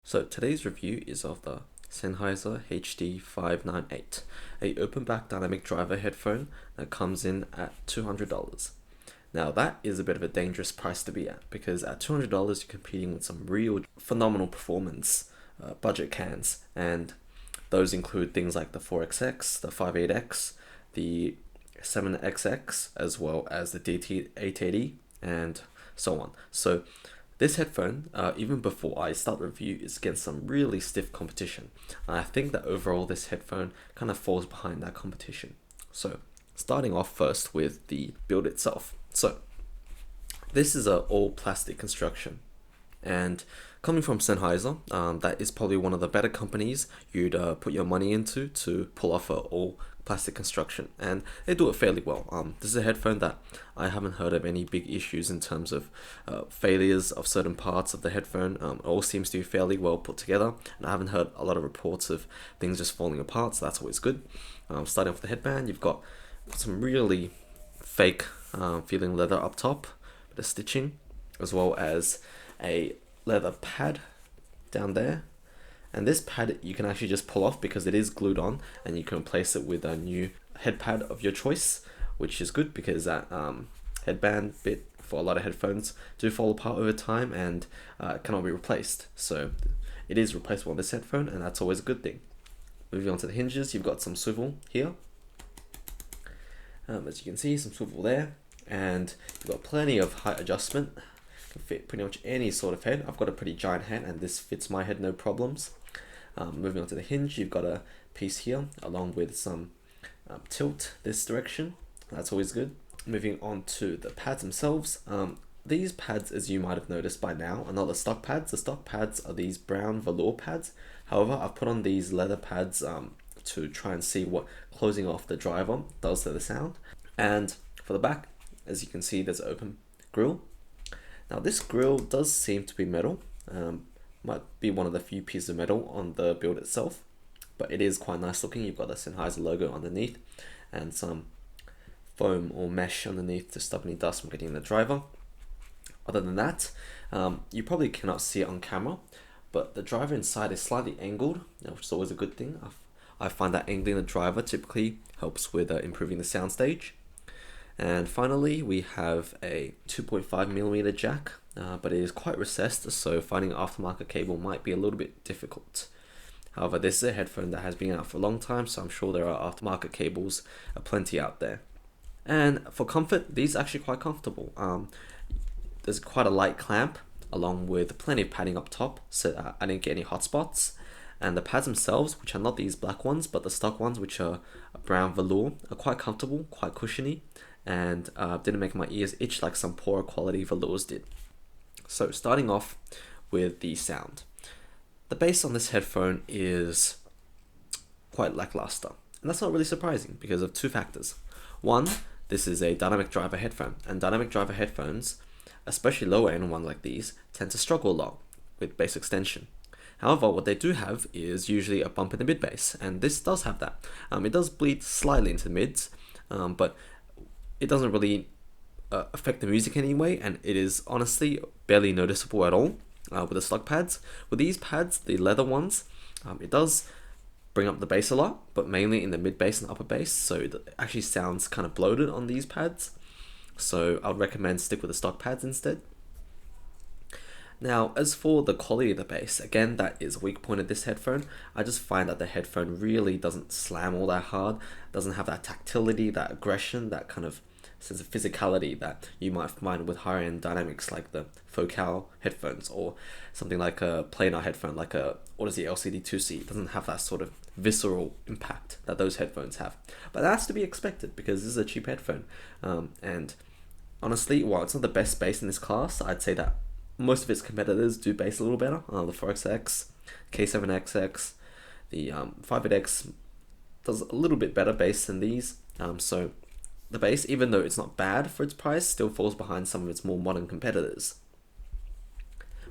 So today's review is of the Sennheiser HD598, a open back dynamic driver headphone that comes in at $200. Now that is a bit of a dangerous price to be at because at $200 you're competing with some real phenomenal performance budget cans, and those include things like the 4XX, the 58X, the 7XX, as well as the DT880 and so on. So this headphone, even before I start the review, is against some really stiff competition. And I think that overall this headphone kind of falls behind that competition. So starting off first with the build itself. So this is a all plastic construction, and coming from Sennheiser, that is probably one of the better companies you'd put your money into to pull off a all plastic construction, and they do it fairly well. This is a headphone that I haven't heard of any big issues in terms of failures of certain parts of the headphone. It all seems to be fairly well put together, and I haven't heard a lot of reports of things just falling apart, so that's always good. Starting off with the headband, you've got some really fake feeling leather up top, bit of stitching, as well as a leather pad down there. And this pad you can actually just pull off because it is glued on, and you can replace it with a new head pad of your choice, which is good because that headband bit for a lot of headphones do fall apart over time and cannot be replaced. So it is replaceable on this headphone, and that's always a good thing. Moving on to the hinges, you've got some swivel here. As you can see, some swivel there, and you've got plenty of height adjustment. Can fit pretty much any sort of head. I've got a pretty giant head, and this fits my head no problems. Moving on to the hinge, you've got a piece here along with some tilt this direction. That's always good. Moving on to the pads themselves. These pads, as you might have noticed by now, are not the stock pads. The stock pads are these brown velour pads. However, I've put on these leather pads to try and see what closing off the driver does to the sound. And for the back, as you can see, there's an open grille. Now this grille does seem to be metal. Might be one of the few pieces of metal on the build itself, but it is quite nice looking. You've got the Sennheiser logo underneath and some foam or mesh underneath to stop any dust from getting in the driver. Other than that, you probably cannot see it on camera, but the driver inside is slightly angled, which is always a good thing. I find that angling the driver typically helps with improving the soundstage. And finally, we have a 2.5mm jack, but it is quite recessed, so finding an aftermarket cable might be a little bit difficult. However, this is a headphone that has been out for a long time, so I'm sure there are aftermarket cables plenty out there. And for comfort, these are actually quite comfortable. There's quite a light clamp, along with plenty of padding up top, so I didn't get any hot spots. And the pads themselves, which are not these black ones, but the stock ones, which are brown velour, are quite comfortable, quite cushiony, and didn't make my ears itch like some poorer quality velours did. So starting off with the sound. The bass on this headphone is quite lackluster, and that's not really surprising because of two factors. One, this is a dynamic driver headphone, and dynamic driver headphones, especially lower end ones like these, tend to struggle a lot with bass extension. However, what they do have is usually a bump in the mid bass, and this does have that. It does bleed slightly into the mids, but it doesn't really affect the music anyway, and it is honestly barely noticeable at all with the stock pads. With these pads, the leather ones, it does bring up the bass a lot, but mainly in the mid bass and upper bass, so it actually sounds kind of bloated on these pads. So I'd recommend stick with the stock pads instead. Now, as for the quality of the bass, again, that is a weak point of this headphone. I just find that the headphone really doesn't slam all that hard, doesn't have that tactility, that aggression, that kind of sense of physicality that you might find with higher end dynamics like the Focal headphones, or something like a planar headphone like a Audeze LCD2C. It doesn't have that sort of visceral impact that those headphones have. But that's to be expected because this is a cheap headphone. And honestly, while it's not the best bass in this class, I'd say that most of its competitors do bass a little better. The 4XX, K7XX, the 58X does a little bit better bass than these. So the bass, even though it's not bad for its price, still falls behind some of its more modern competitors.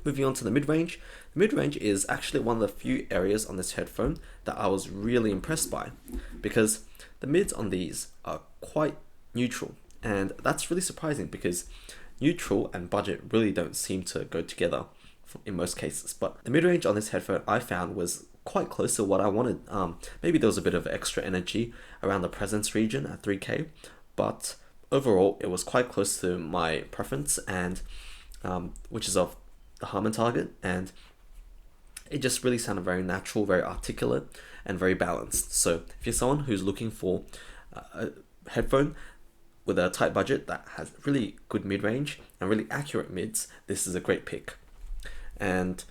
Moving on to the mid-range. The mid-range is actually one of the few areas on this headphone that I was really impressed by, because the mids on these are quite neutral, and that's really surprising because neutral and budget really don't seem to go together in most cases. But the mid-range on this headphone I found was quite close to what I wanted. Maybe there was a bit of extra energy around the presence region at 3K, but overall it was quite close to my preference, and which is of the Harman Target, and it just really sounded very natural, very articulate, and very balanced. So if you're someone who's looking for a headphone with a tight budget that has really good mid-range and really accurate mids, this is a great pick. And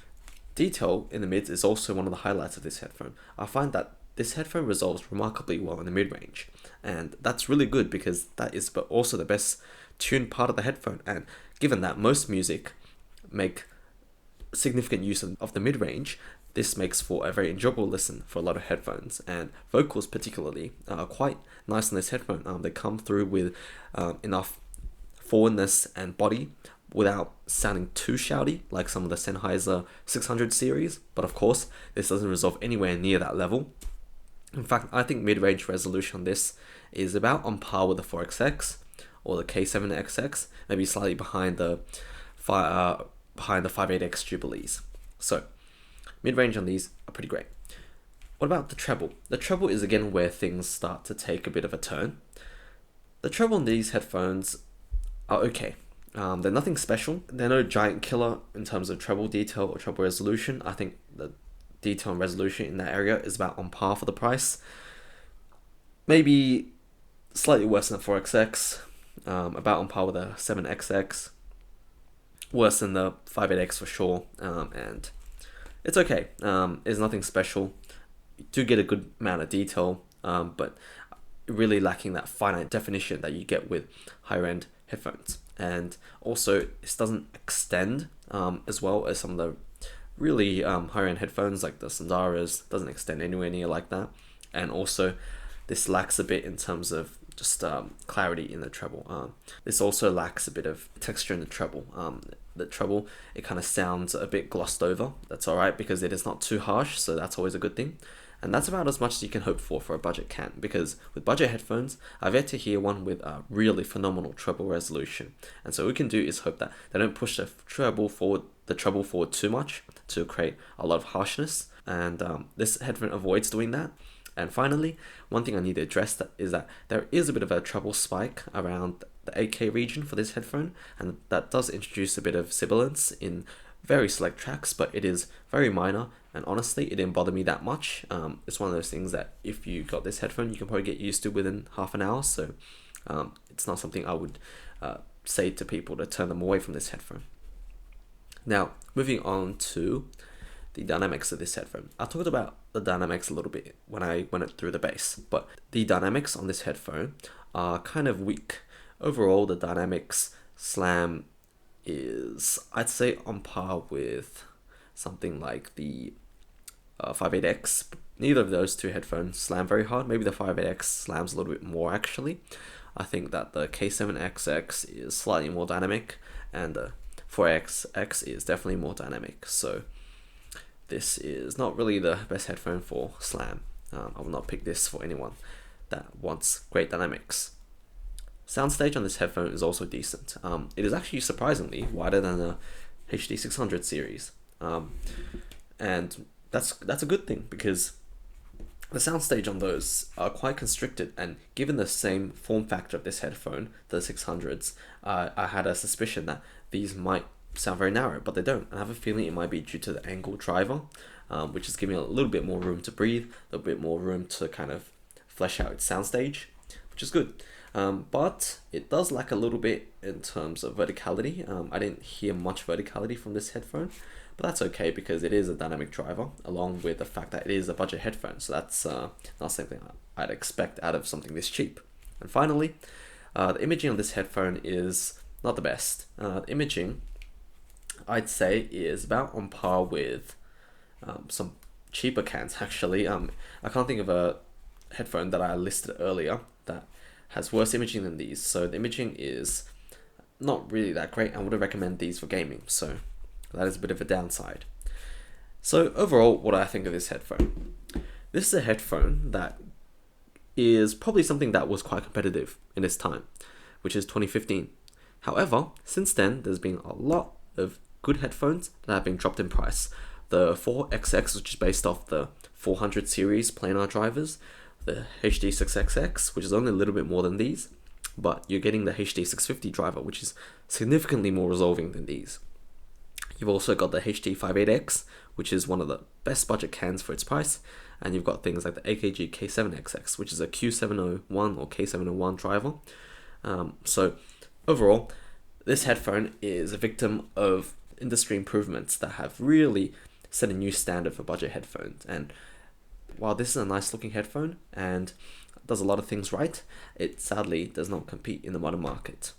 detail in the mids is also one of the highlights of this headphone. I find that this headphone resolves remarkably well in the mid-range, and that's really good because that is also the best tuned part of the headphone. And given that most music make significant use of the mid-range, this makes for a very enjoyable listen for a lot of headphones, and vocals particularly are quite nice on this headphone. They come through with enough forwardness and body without sounding too shouty like some of the Sennheiser 600 series, but of course this doesn't resolve anywhere near that level. In fact, I think mid-range resolution on this is about on par with the 4XX or the K7XX, maybe slightly behind the 58X Jubilees. So mid-range on these are pretty great. What about the treble? The treble is again where things start to take a bit of a turn. The treble on these headphones are okay. They're nothing special. They're no giant killer in terms of treble detail or treble resolution. I think the detail and resolution in that area is about on par for the price. Maybe slightly worse than the 4XX, about on par with the 7XX, worse than the 58X for sure, and it's okay. It's nothing special. You do get a good amount of detail, but really lacking that finite definition that you get with higher end headphones. And also, this doesn't extend as well as some of the really higher end headphones like the Sandaras. Doesn't extend anywhere near like that. And also, this lacks a bit in terms of just clarity in the treble. This also lacks a bit of texture in the treble. The treble, it kind of sounds a bit glossed over. That's alright because it is not too harsh, so that's always a good thing. And that's about as much as you can hope for a budget can, because with budget headphones, I've yet to hear one with a really phenomenal treble resolution. And so what we can do is hope that they don't push the treble forward too much to create a lot of harshness. And this headphone avoids doing that. And finally, one thing I need to address is that there is a bit of a treble spike around the 8K region for this headphone, and that does introduce a bit of sibilance in very select tracks, but it is very minor, and honestly it didn't bother me that much. It's one of those things that if you got this headphone you can probably get used to within half an hour, so it's not something I would say to people to turn them away from this headphone. Now moving on to the dynamics of this headphone. I talked about the dynamics a little bit when I went through the bass, but the dynamics on this headphone are kind of weak. Overall, the dynamics slam is, I'd say, on par with something like the 58X. Neither of those two headphones slam very hard. Maybe the 58X slams a little bit more actually. I think that the K7XX is slightly more dynamic, and the 4XX is definitely more dynamic. So this is not really the best headphone for slam. I will not pick this for anyone that wants great dynamics. Soundstage on this headphone is also decent. It is actually surprisingly wider than the HD 600 series, and that's a good thing because the soundstage on those are quite constricted. And given the same form factor of this headphone, the 600s, I had a suspicion that these might sound very narrow, but they don't. I have a feeling it might be due to the angle driver, which is giving it a little bit more room to breathe, a little bit more room to kind of flesh out its soundstage, which is good. But it does lack a little bit in terms of verticality. I didn't hear much verticality from this headphone, but that's okay because it is a dynamic driver, along with the fact that it is a budget headphone, so that's not something I'd expect out of something this cheap. And finally, the imaging on this headphone is not the best. The imaging, I'd say, is about on par with some cheaper cans actually. I can't think of a headphone that I listed earlier that has worse imaging than these, so the imaging is not really that great. I wouldn't recommend these for gaming, so that is a bit of a downside. So overall, what do I think of this headphone? This is a headphone that is probably something that was quite competitive in its time, which is 2015. However, since then, there's been a lot of good headphones that have been dropped in price. The 4XX, which is based off the 400 series planar drivers, the HD6XX, which is only a little bit more than these, but you're getting the HD650 driver, which is significantly more resolving than these. You've also got the HD58X, which is one of the best budget cans for its price, and you've got things like the AKG K7XX, which is a Q701 or K701 driver. So overall, this headphone is a victim of industry improvements that have really set a new standard for budget headphones. And while this is a nice looking headphone and does a lot of things right, it sadly does not compete in the modern market.